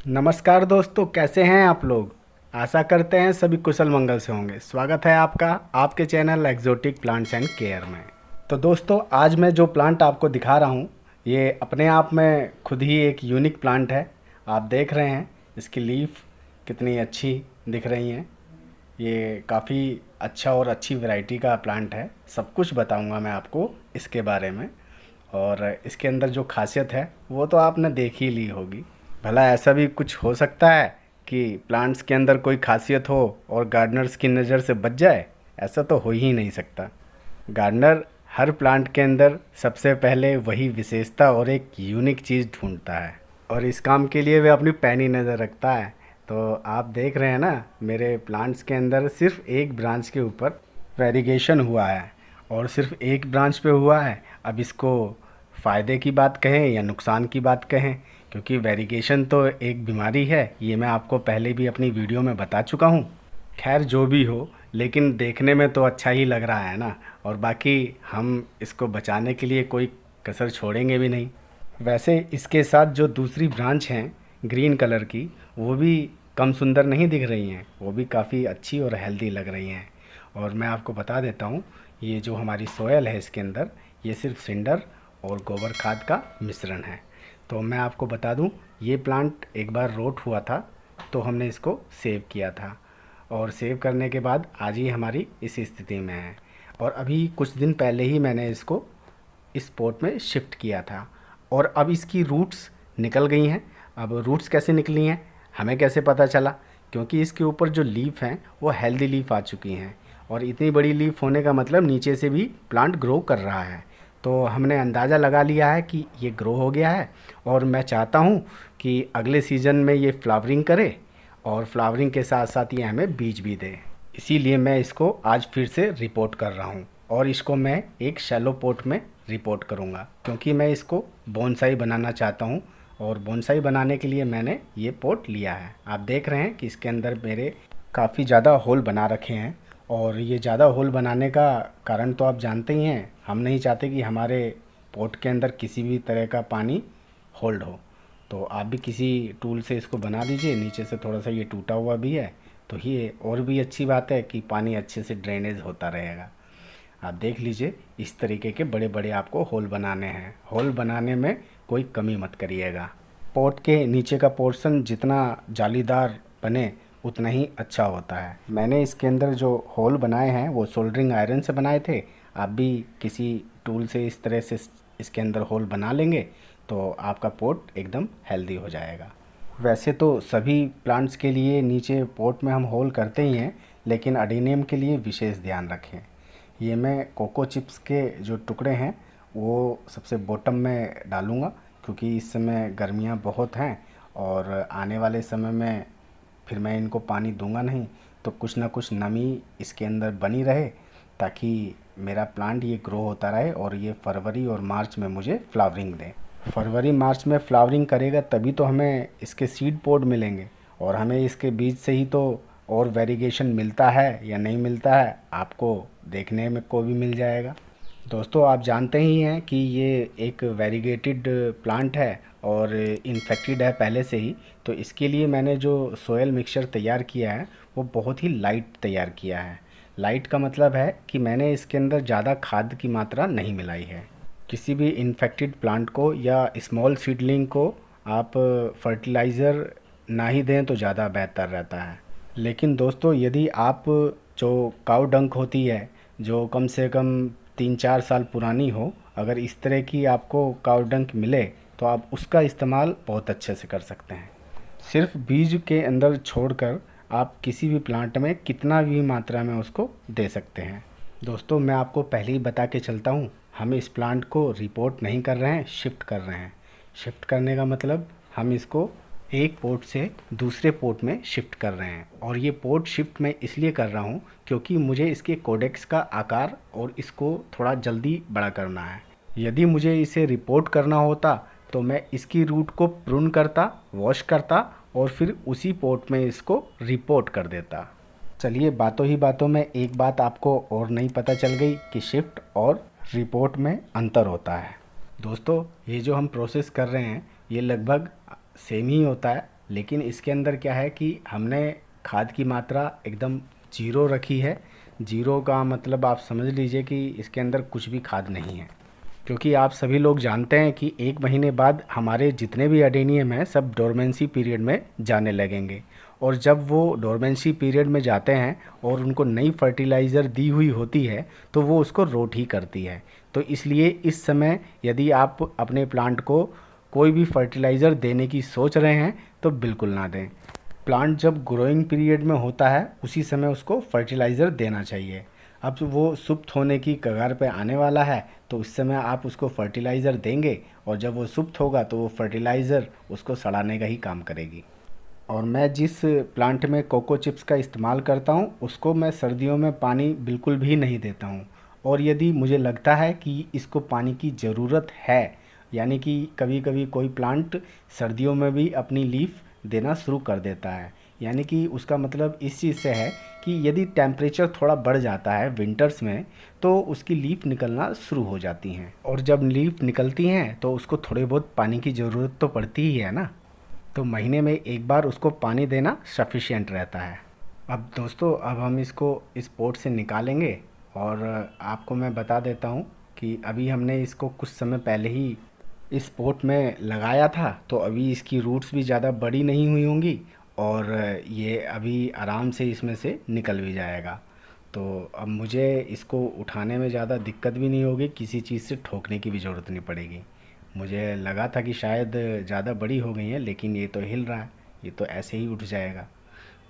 नमस्कार दोस्तों, कैसे हैं आप लोग। आशा करते हैं सभी कुशल मंगल से होंगे। स्वागत है आपका आपके channel exotic plants and care में। तो दोस्तों, आज मैं जो प्लांट आपको दिखा रहा हूँ ये अपने आप में खुद ही एक यूनिक प्लांट है। आप देख रहे हैं इसकी लीफ कितनी अच्छी दिख रही हैं। ये काफ़ी अच्छा और अच्छी वैरायटी का प्लांट है। सब कुछ बताऊंगा मैं आपको इसके बारे में, और इसके अंदर जो खासियत है वो तो आपने देख ही ली होगी। भला ऐसा भी कुछ हो सकता है कि प्लांट्स के अंदर कोई खासियत हो और गार्डनर्स की नज़र से बच जाए? ऐसा तो हो ही नहीं सकता। गार्डनर हर प्लांट के अंदर सबसे पहले वही विशेषता और एक यूनिक चीज़ ढूंढता है, और इस काम के लिए वह अपनी पैनी नज़र रखता है। तो आप देख रहे हैं ना, मेरे प्लांट्स के अंदर सिर्फ एक ब्रांच के ऊपर वेरिगेशन हुआ है, और सिर्फ एक ब्रांच पे हुआ है। अब इसको फ़ायदे की बात कहें या नुकसान की बात कहें, क्योंकि वेरिगेशन तो एक बीमारी है, ये मैं आपको पहले भी अपनी वीडियो में बता चुका हूँ। खैर जो भी हो, लेकिन देखने में तो अच्छा ही लग रहा है ना, और बाकी हम इसको बचाने के लिए कोई कसर छोड़ेंगे भी नहीं। वैसे इसके साथ जो दूसरी ब्रांच हैं ग्रीन कलर की, वो भी कम सुंदर नहीं दिख रही हैं, वो भी काफ़ी अच्छी और हेल्दी लग रही हैं। और मैं आपको बता देता हूँ, ये जो हमारी सोयल है इसके अंदर, ये सिर्फ सिंडर और गोबर खाद का मिश्रण है। तो मैं आपको बता दूँ, ये प्लांट एक बार रोट हुआ था तो हमने इसको सेव किया था, और सेव करने के बाद आज ही हमारी इस स्थिति में है। और अभी कुछ दिन पहले ही मैंने इसको इस पॉट में शिफ्ट किया था, और अब इसकी रूट्स निकल गई हैं। अब रूट्स कैसे निकली हैं हमें कैसे पता चला? क्योंकि इसके ऊपर जो लीफ हैं वो हेल्दी लीफ आ चुकी हैं, और इतनी बड़ी लीफ होने का मतलब नीचे से भी प्लांट ग्रो कर रहा है। तो हमने अंदाज़ा लगा लिया है कि ये ग्रो हो गया है, और मैं चाहता हूँ कि अगले सीज़न में ये फ्लावरिंग करे, और फ्लावरिंग के साथ साथ ये हमें बीज भी दे। इसीलिए मैं इसको आज फिर से रिपोर्ट कर रहा हूँ, और इसको मैं एक शैलो पॉट में रिपोर्ट करूँगा, क्योंकि मैं इसको बोनसाई बनाना चाहता हूँ। और बोनसाई बनाने के लिए मैंने ये पॉट लिया है। आप देख रहे हैं कि इसके अंदर मेरे काफ़ी ज़्यादा होल बना रखे हैं, और ये ज़्यादा होल बनाने का कारण तो आप जानते ही हैं। हम नहीं चाहते कि हमारे पॉट के अंदर किसी भी तरह का पानी होल्ड हो। तो आप भी किसी टूल से इसको बना दीजिए। नीचे से थोड़ा सा ये टूटा हुआ भी है, तो ये और भी अच्छी बात है कि पानी अच्छे से ड्रेनेज होता रहेगा। आप देख लीजिए, इस तरीके के बड़े बड़े आपको होल बनाने हैं। होल बनाने में कोई कमी मत करिएगा। पॉट के नीचे का पोर्शन जितना जालीदार बने उतना ही अच्छा होता है। मैंने इसके अंदर जो होल बनाए हैं वो सोल्डरिंग आयरन से बनाए थे। आप भी किसी टूल से इस तरह से इसके अंदर होल बना लेंगे तो आपका पॉट एकदम हेल्दी हो जाएगा। वैसे तो सभी प्लांट्स के लिए नीचे पॉट में हम होल करते ही हैं, लेकिन अडीनियम के लिए विशेष ध्यान रखें। ये मैं कोको चिप्स के जो टुकड़े हैं वो सबसे बॉटम में डालूँगा, क्योंकि इस समय गर्मियाँ बहुत हैं, और आने वाले समय में फिर मैं इनको पानी दूंगा नहीं, तो कुछ ना कुछ नमी इसके अंदर बनी रहे, ताकि मेरा प्लांट ये ग्रो होता रहे और ये फरवरी और मार्च में मुझे फ्लावरिंग दे। फरवरी मार्च में फ्लावरिंग करेगा तभी तो हमें इसके सीड पोड मिलेंगे, और हमें इसके बीज से ही तो और वेरिगेशन मिलता है या नहीं मिलता है आपको देखने में को भी मिल जाएगा। दोस्तों, आप जानते ही हैं कि ये एक वेरीगेटेड प्लांट है और इन्फेक्टेड है पहले से ही। तो इसके लिए मैंने जो सोयल मिक्सचर तैयार किया है वो बहुत ही लाइट तैयार किया है। लाइट का मतलब है कि मैंने इसके अंदर ज़्यादा खाद की मात्रा नहीं मिलाई है। किसी भी इन्फेक्टेड प्लांट को या स्मॉल सीडलिंग को आप फर्टिलाइज़र ना ही दें तो ज़्यादा बेहतर रहता है। लेकिन दोस्तों, यदि आप जो काऊ डंक होती है जो कम से कम 3-4 साल पुरानी हो, अगर इस तरह की आपको काऊ डंक मिले तो आप उसका इस्तेमाल बहुत अच्छे से कर सकते हैं। सिर्फ बीज के अंदर छोड़कर आप किसी भी प्लांट में कितना भी मात्रा में उसको दे सकते हैं। दोस्तों, मैं आपको पहले ही बता के चलता हूँ, हम इस प्लांट को रिपोर्ट नहीं कर रहे हैं, शिफ्ट कर रहे हैं। शिफ्ट करने का मतलब हम इसको एक पोर्ट से दूसरे पोर्ट में शिफ्ट कर रहे हैं, और ये पोर्ट शिफ्ट मैं इसलिए कर रहा हूँ क्योंकि मुझे इसके कोडेक्स का आकार और इसको थोड़ा जल्दी बड़ा करना है। यदि मुझे इसे रिपोर्ट करना होता तो मैं इसकी रूट को प्रून करता, वॉश करता, और फिर उसी पोर्ट में इसको रिपोर्ट कर देता। चलिए, बातों ही बातों में एक बात आपको और नहीं पता चल गई कि शिफ्ट और रिपोर्ट में अंतर होता है। दोस्तों, ये जो हम प्रोसेस कर रहे हैं ये लगभग सेम ही होता है, लेकिन इसके अंदर क्या है कि हमने खाद की मात्रा एकदम ज़ीरो रखी है। ज़ीरो का मतलब आप समझ लीजिए कि इसके अंदर कुछ भी खाद नहीं है, क्योंकि आप सभी लोग जानते हैं कि 1 महीने बाद हमारे जितने भी अडेनियम हैं सब डोरमेंसी पीरियड में जाने लगेंगे। और जब वो डोरमेंसी पीरियड में जाते हैं और उनको नई फर्टिलाइज़र दी हुई होती है तो वो उसको रोट ही करती है। तो इसलिए इस समय यदि आप अपने प्लांट को कोई भी फर्टिलाइज़र देने की सोच रहे हैं तो बिल्कुल ना दें। प्लांट जब ग्रोइंग पीरियड में होता है उसी समय उसको फर्टिलाइज़र देना चाहिए। अब वो सुप्त होने की कगार पे आने वाला है तो उस समय आप उसको फर्टिलाइज़र देंगे और जब वो सुप्त होगा तो वो फर्टिलाइज़र उसको सड़ाने का ही काम करेगी। और मैं जिस प्लांट में कोको चिप्स का इस्तेमाल करता हूँ उसको मैं सर्दियों में पानी बिल्कुल भी नहीं देता हूँ। और यदि मुझे लगता है कि इसको पानी की ज़रूरत है, यानी कि कभी कभी कोई प्लांट सर्दियों में भी अपनी लीफ देना शुरू कर देता है, यानी कि उसका मतलब इस चीज़ से है कि यदि टेम्परेचर थोड़ा बढ़ जाता है विंटर्स में तो उसकी लीफ निकलना शुरू हो जाती हैं। और जब लीफ निकलती हैं तो उसको थोड़े बहुत पानी की ज़रूरत तो पड़ती ही है ना। तो महीने में एक बार उसको पानी देना सफिशिएंट रहता है। अब दोस्तों, अब हम इसको इस पॉट से निकालेंगे और आपको मैं बता देता हूँ कि अभी हमने इसको कुछ समय पहले ही इस पॉट में लगाया था, तो अभी इसकी रूट्स भी ज़्यादा बड़ी नहीं हुई होंगी और ये अभी आराम से इसमें से निकल भी जाएगा। तो अब मुझे इसको उठाने में ज़्यादा दिक्कत भी नहीं होगी, किसी चीज़ से ठोकने की भी ज़रूरत नहीं पड़ेगी। मुझे लगा था कि शायद ज़्यादा बड़ी हो गई है, लेकिन ये तो हिल रहा है, ये तो ऐसे ही उठ जाएगा।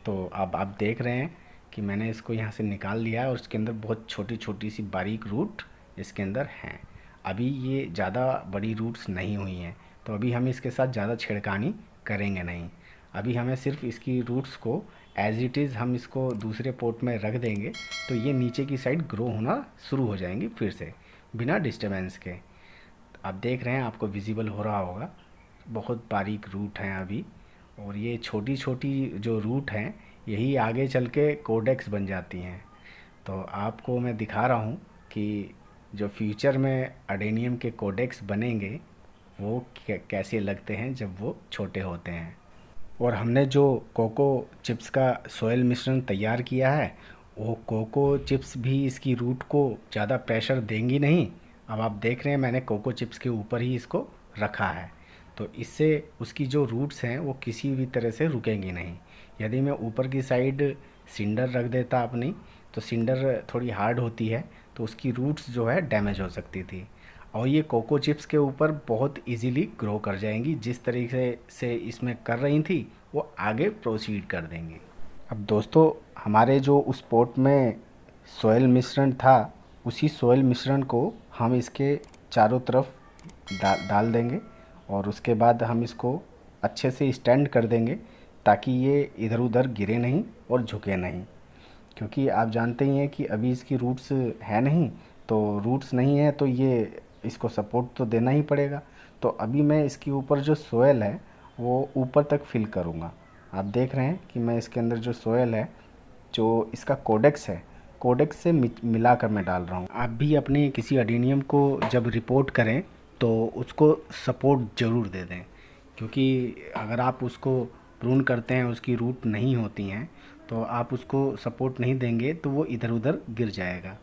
तो अब आप देख रहे हैं कि मैंने इसको यहाँ से निकाल लिया है और इसके अंदर बहुत छोटी छोटी सी बारीक रूट इसके अंदर हैं। अभी ये ज़्यादा बड़ी रूट्स नहीं हुई हैं, तो अभी हम इसके साथ ज़्यादा छेड़खानी करेंगे नहीं। अभी हमें सिर्फ इसकी रूट्स को एज इट इज़ हम इसको दूसरे पोट में रख देंगे तो ये नीचे की साइड ग्रो होना शुरू हो जाएंगी फिर से बिना डिस्टर्बेंस के। आप देख रहे हैं, आपको विजिबल हो रहा होगा, बहुत बारीक रूट हैं अभी। और ये छोटी छोटी जो रूट हैं यही आगे चल के कोडेक्स बन जाती हैं। तो आपको मैं दिखा रहा हूँ कि जो फ्यूचर में अडेनियम के कोडेक्स बनेंगे वो कैसे लगते हैं जब वो छोटे होते हैं। और हमने जो कोको चिप्स का सोयल मिश्रण तैयार किया है वो कोको चिप्स भी इसकी रूट को ज़्यादा प्रेशर देंगी नहीं। अब आप देख रहे हैं मैंने कोको चिप्स के ऊपर ही इसको रखा है, तो इससे उसकी जो रूट्स हैं वो किसी भी तरह से रुकेंगी नहीं। यदि मैं ऊपर की साइड सिंडर रख देता अपनी, तो सिंडर थोड़ी हार्ड होती है तो उसकी रूट्स जो है डैमेज हो सकती थी। और ये कोको चिप्स के ऊपर बहुत इजीली ग्रो कर जाएंगी, जिस तरीके से इसमें कर रही थी वो आगे प्रोसीड कर देंगी। अब दोस्तों, हमारे जो उस पॉट में सोयल मिश्रण था उसी सोयल मिश्रण को हम इसके चारों तरफ डाल देंगे और उसके बाद हम इसको अच्छे से स्टैंड कर देंगे ताकि ये इधर उधर गिरे नहीं और झुके नहीं। क्योंकि आप जानते ही हैं कि अभी इसकी रूट्स है नहीं, तो रूट्स नहीं है तो ये इसको सपोर्ट तो देना ही पड़ेगा। तो अभी मैं इसके ऊपर जो सोयल है वो ऊपर तक फिल करूँगा। आप देख रहे हैं कि मैं इसके अंदर जो सोयल है, जो इसका कोडेक्स है, कोडेक्स से मिला कर मैं डाल रहा हूँ। आप भी अपने किसी अडेनियम को जब रिपोर्ट करें तो उसको सपोर्ट ज़रूर दे दें, क्योंकि अगर आप उसको प्रून करते हैं उसकी रूट नहीं होती हैं तो आप उसको सपोर्ट नहीं देंगे तो वो इधर उधर गिर जाएगा।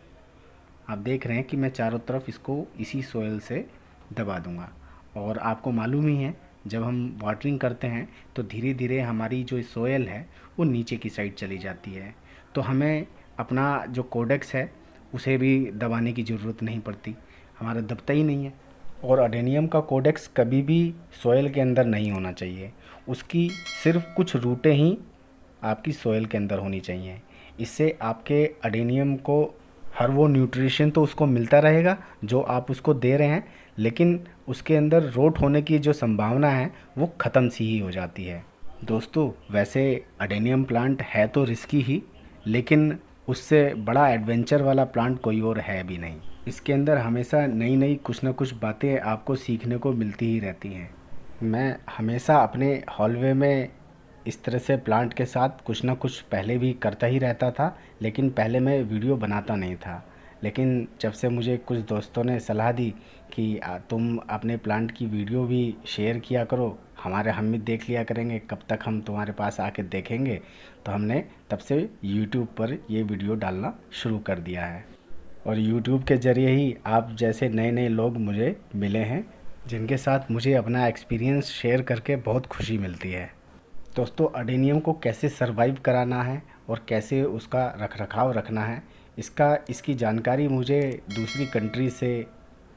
आप देख रहे हैं कि मैं चारों तरफ इसको इसी सोयल से दबा दूंगा। और आपको मालूम ही है जब हम वाटरिंग करते हैं तो धीरे धीरे हमारी जो सोयल है वो नीचे की साइड चली जाती है, तो हमें अपना जो कोडेक्स है उसे भी दबाने की ज़रूरत नहीं पड़ती, हमारा दबता ही नहीं है। और अडेनियम का कोडेक्स कभी भी सोयल के अंदर नहीं होना चाहिए, उसकी सिर्फ कुछ रूटें ही आपकी सोयल के अंदर होनी चाहिए। इससे आपके अडेनियम को हर वो न्यूट्रिशन तो उसको मिलता रहेगा जो आप उसको दे रहे हैं, लेकिन उसके अंदर रोट होने की जो संभावना है वो ख़त्म सी ही हो जाती है। दोस्तों, वैसे अडेनियम प्लांट है तो रिस्की ही, लेकिन उससे बड़ा एडवेंचर वाला प्लांट कोई और है भी नहीं। इसके अंदर हमेशा नई नई कुछ ना कुछ बातें आपको सीखने को मिलती ही रहती हैं। मैं हमेशा अपने हॉलवे में इस तरह से प्लांट के साथ कुछ ना कुछ पहले भी करता ही रहता था, लेकिन पहले मैं वीडियो बनाता नहीं था। लेकिन जब से मुझे कुछ दोस्तों ने सलाह दी कि तुम अपने प्लांट की वीडियो भी शेयर किया करो, हम भी देख लिया करेंगे, कब तक हम तुम्हारे पास आके देखेंगे, तो हमने तब से यूट्यूब पर ये वीडियो डालना शुरू कर दिया है। और यूट्यूब के ज़रिए ही आप जैसे नए नए लोग मुझे मिले हैं, जिनके साथ मुझे अपना एक्सपीरियंस शेयर करके बहुत खुशी मिलती है। दोस्तों, अडेनियम को कैसे सरवाइव कराना है और कैसे उसका रखरखाव रखना है, इसकी जानकारी मुझे दूसरी कंट्री से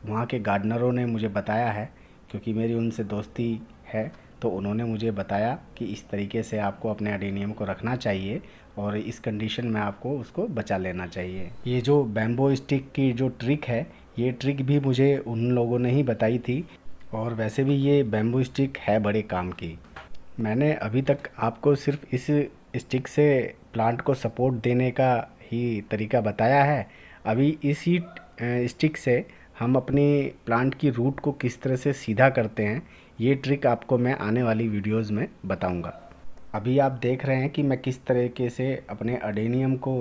वहाँ के गार्डनरों ने मुझे बताया है, क्योंकि मेरी उनसे दोस्ती है। तो उन्होंने मुझे बताया कि इस तरीके से आपको अपने अडेनियम को रखना चाहिए और इस कंडीशन में आपको उसको बचा लेना चाहिए। ये जो बैम्बो स्टिक की जो ट्रिक है, ये ट्रिक भी मुझे उन लोगों ने ही बताई थी। और वैसे भी ये बैम्बो स्टिक है बड़े काम की। मैंने अभी तक आपको सिर्फ इस स्टिक से प्लांट को सपोर्ट देने का ही तरीका बताया है। अभी इसी स्टिक से हम अपनी प्लांट की रूट को किस तरह से सीधा करते हैं, ये ट्रिक आपको मैं आने वाली वीडियोस में बताऊंगा। अभी आप देख रहे हैं कि मैं किस तरीके से अपने अडेनियम को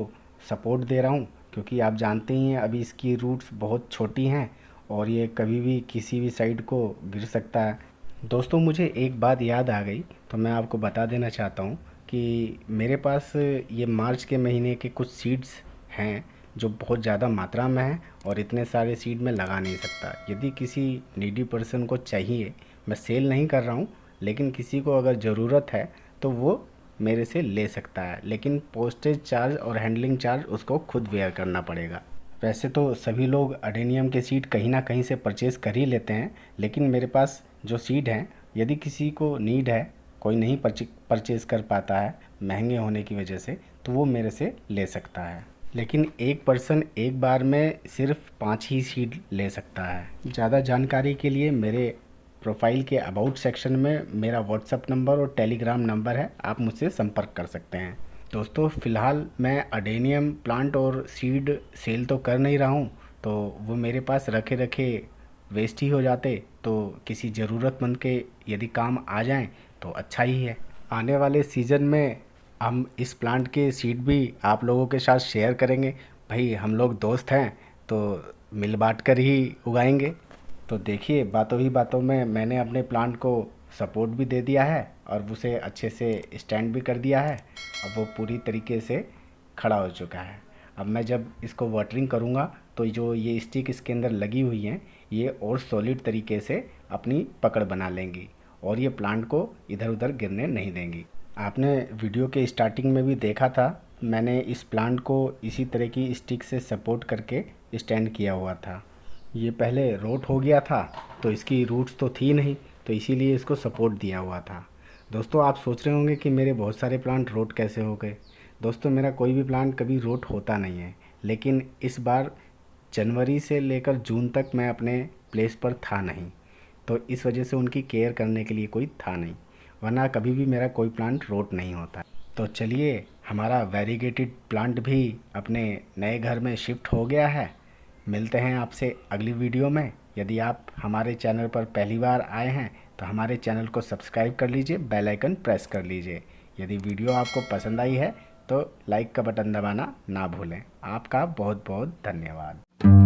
सपोर्ट दे रहा हूँ, क्योंकि आप जानते ही हैं अभी इसकी रूट्स बहुत छोटी हैं और ये कभी भी किसी भी साइड को गिर सकता है। दोस्तों, मुझे एक बात याद आ गई, तो मैं आपको बता देना चाहता हूँ कि मेरे पास ये मार्च के महीने के कुछ सीड्स हैं जो बहुत ज़्यादा मात्रा में हैं और इतने सारे सीड मैं लगा नहीं सकता। यदि किसी नीडी पर्सन को चाहिए, मैं सेल नहीं कर रहा हूँ, लेकिन किसी को अगर ज़रूरत है तो वो मेरे से ले सकता है, लेकिन पोस्टेज चार्ज और हैंडलिंग चार्ज उसको खुद बेयर करना पड़ेगा। वैसे तो सभी लोग अडेनियम के सीड कहीं ना कहीं से परचेज़ कर ही लेते हैं, लेकिन मेरे पास जो सीड हैं, यदि किसी को नीड है, कोई नहीं परचेज़ कर पाता है महंगे होने की वजह से, तो वो मेरे से ले सकता है। लेकिन एक पर्सन एक बार में सिर्फ 5 ही सीड ले सकता है। ज़्यादा जानकारी के लिए मेरे प्रोफाइल के अबाउट सेक्शन में मेरा व्हाट्सअप नंबर और टेलीग्राम नंबर है, आप मुझसे संपर्क कर सकते हैं। दोस्तों, फ़िलहाल मैं अडेनियम प्लांट और सीड सेल तो कर नहीं रहा हूँ, तो वो मेरे पास रखे रखे वेस्ट ही हो जाते, तो किसी ज़रूरतमंद के यदि काम आ जाएं तो अच्छा ही है। आने वाले सीज़न में हम इस प्लांट के सीड भी आप लोगों के साथ शेयर करेंगे। भाई, हम लोग दोस्त हैं तो मिल बांट कर ही उगाएंगे। तो देखिए, बातों ही बातों में मैंने अपने प्लांट को सपोर्ट भी दे दिया है और उसे अच्छे से स्टैंड भी कर दिया है। अब वो पूरी तरीके से खड़ा हो चुका है। अब मैं जब इसको वाटरिंग करूँगा तो जो ये स्टिक इसके अंदर लगी हुई हैं, ये और सॉलिड तरीके से अपनी पकड़ बना लेंगी और ये प्लांट को इधर उधर गिरने नहीं देंगी। आपने वीडियो के स्टार्टिंग में भी देखा था, मैंने इस प्लांट को इसी तरह की स्टिक से सपोर्ट करके स्टैंड किया हुआ था। ये पहले रोट हो गया था, तो इसकी रूट्स तो थी नहीं, तो इसीलिए इसको सपोर्ट दिया हुआ था। दोस्तों, आप सोच रहे होंगे कि मेरे बहुत सारे प्लांट रोट कैसे हो गए। दोस्तों, मेरा कोई भी प्लांट कभी रोट होता नहीं है, लेकिन इस बार जनवरी से लेकर जून तक मैं अपने प्लेस पर था नहीं, तो इस वजह से उनकी केयर करने के लिए कोई था नहीं, वरना कभी भी मेरा कोई प्लांट रोट नहीं होता। तो चलिए, हमारा वेरीगेटेड प्लांट भी अपने नए घर में शिफ्ट हो गया है। मिलते हैं आपसे अगली वीडियो में। यदि आप हमारे चैनल पर पहली बार आए हैं तो हमारे चैनल को सब्सक्राइब कर लीजिए, बेल आइकन प्रेस कर लीजिए। यदि वीडियो आपको पसंद आई है तो लाइक का बटन दबाना ना भूलें। आपका बहुत बहुत धन्यवाद।